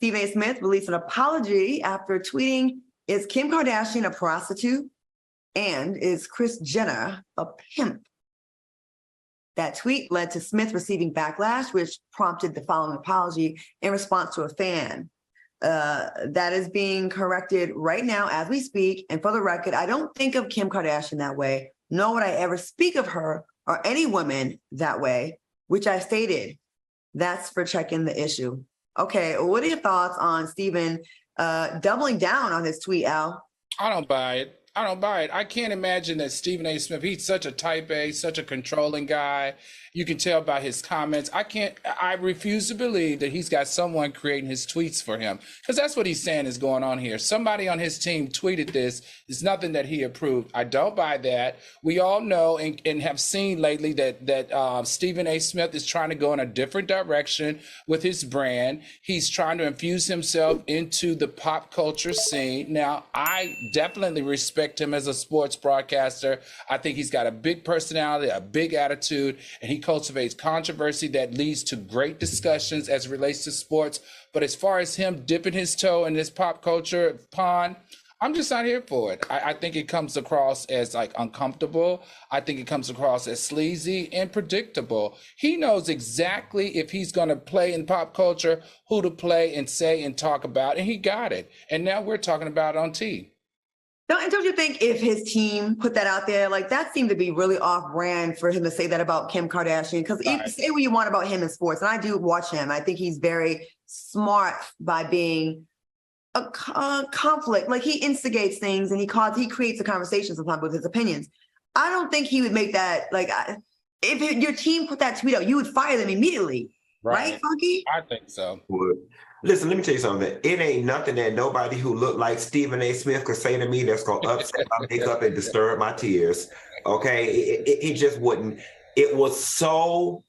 Stephen A. Smith released an apology after tweeting, "Is Kim Kardashian a prostitute? And is Kris Jenner a pimp?" That tweet led to Smith receiving backlash, which prompted the following apology in response to a fan. That is being corrected right now as we speak. And for the record, I don't think of Kim Kardashian that way, nor would I ever speak of her or any woman that way, which I stated. That's for checking the issue. Okay, what are your thoughts on Stephen doubling down on this tweet, Al? I don't buy it. I can't imagine that Stephen A. Smith, he's such a type A, such a controlling guy. You can tell by his comments. I refuse to believe that he's got someone creating his tweets for him, because that's what he's saying is going on here. Somebody on his team tweeted this. It's nothing that he approved. I don't buy that. We all know and have seen lately that Stephen A. Smith is trying to go in a different direction with his brand. He's trying to infuse himself into the pop culture scene. Now, I definitely respect him as a sports broadcaster. I think he's got a big personality, a big attitude, and he cultivates controversy that leads to great discussions as it relates to sports. But as far as him dipping his toe in this pop culture pond, I'm just not here for it. I think it comes across as like uncomfortable. I think it comes across as sleazy and predictable. He knows exactly if he's going to play in pop culture, who to play and say and talk about, and he got it. And now we're talking about it on TV. Don't you think if his team put that out there, like that seemed to be really off-brand for him to say that about Kim Kardashian? Because say what you want about him in sports, and I do watch him. I think he's very smart by being a conflict. Like he instigates things and he creates a conversation sometimes with his opinions. I don't think he would make that, like, if your team put that tweet out, you would fire them immediately. Right, Funky? I think so. Listen, let me tell you something. It ain't nothing that nobody who looked like Stephen A. Smith could say to me that's going to upset my makeup and disturb my tears. Okay? It just wouldn't. It was so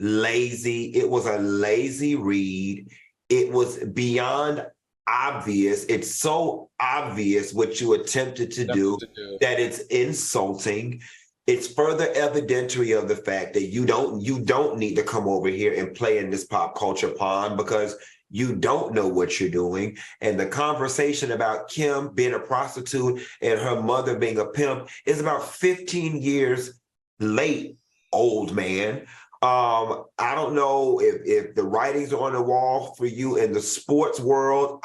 lazy. It was a lazy read. It was beyond obvious. It's so obvious what you attempted to do that it's insulting. It's further evidentiary of the fact that you don't need to come over here and play in this pop culture pond, because you don't know what you're doing. And the conversation about Kim being a prostitute and her mother being a pimp is about 15 years late, old man. I don't know if the writings are on the wall for you in the sports world.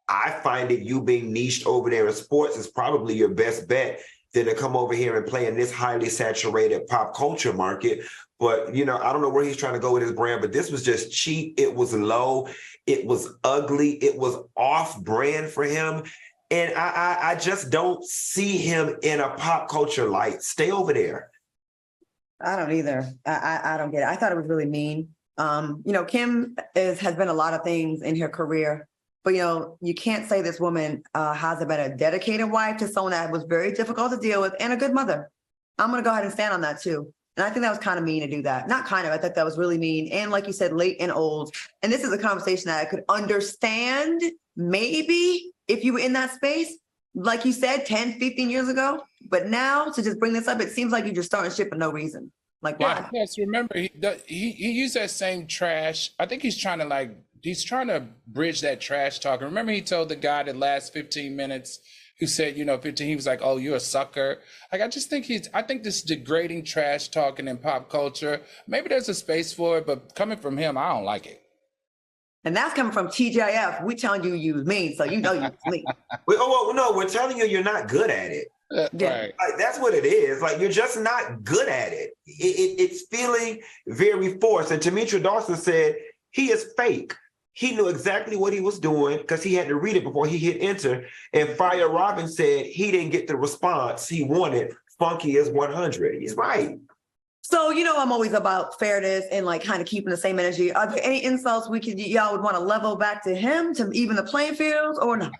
I find that you being niched over there in sports is probably your best bet than to come over here and play in this highly saturated pop culture market. But, you know, I don't know where he's trying to go with his brand, but this was just cheap. It was low. It was ugly. It was off brand for him. And I just don't see him in a pop culture light. Stay over there. I don't either. I don't get it. I thought it was really mean. Kim has been a lot of things in her career. But, you can't say this woman hasn't been a dedicated wife to someone that was very difficult to deal with and a good mother. I'm going to go ahead and stand on that, too. And I think that was kind of mean to do that. Not kind of. I thought that was really mean. And like you said, late and old. And this is a conversation that I could understand maybe if you were in that space, like you said, 10, 15 years ago. But now to just bring this up, it seems like you're just starting shit for no reason. Like, why? Yes, remember, he used that same trash. I think he's trying to bridge that trash talk. Remember, he told the guy that last 15 minutes who said, 15, he was like, "Oh, you're a sucker." Like, I think this degrading trash talking in pop culture, maybe there's a space for it, but coming from him, I don't like it. And that's coming from TJF. We telling you was mean, so you know you was mean. No, we're telling you you're not good at it. Right. Like, that's what it is. Like, you're just not good at it. It's feeling very forced. And Demetra Dawson said he is fake. He knew exactly what he was doing because he had to read it before he hit enter. And Fire Robin said he didn't get the response he wanted. Funky is 100. He's right. So, I'm always about fairness and like kind of keeping the same energy. Are there any insults y'all would want to level back to him to even the playing field or no?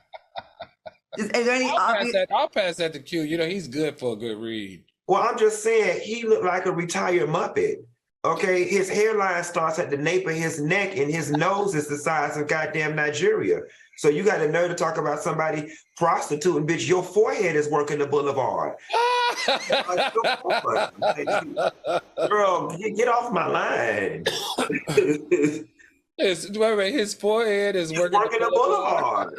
Is there any I'll pass that to Q. He's good for a good read. Well, I'm just saying he looked like a retired Muppet. Okay, his hairline starts at the nape of his neck and his nose is the size of goddamn Nigeria. So you got a nerve to talk about somebody prostituting, bitch. Your forehead is working the boulevard. Girl, get off my line. His forehead is working. Working the boulevard.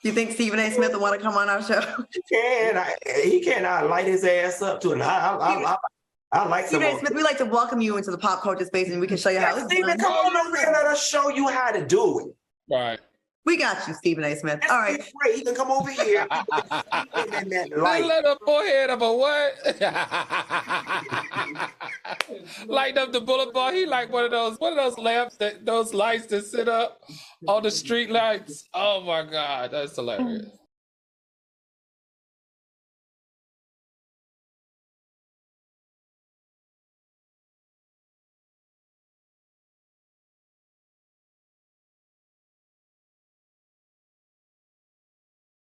You think Stephen A. Smith will want to come on our show? He cannot light his ass up to it. I like Stephen A. some. Smith, we'd like to welcome you into the pop culture space, and we can show you how it's Stephen, done. come on over here. Let us show you how to do it. Right. We got you, Stephen A. Smith. All right. Great. He can come over here. In that light. Light up forehead of a what? Light up the boulevard. He like one of those lamps those lights that sit up on the street lights. Oh my God, that's hilarious.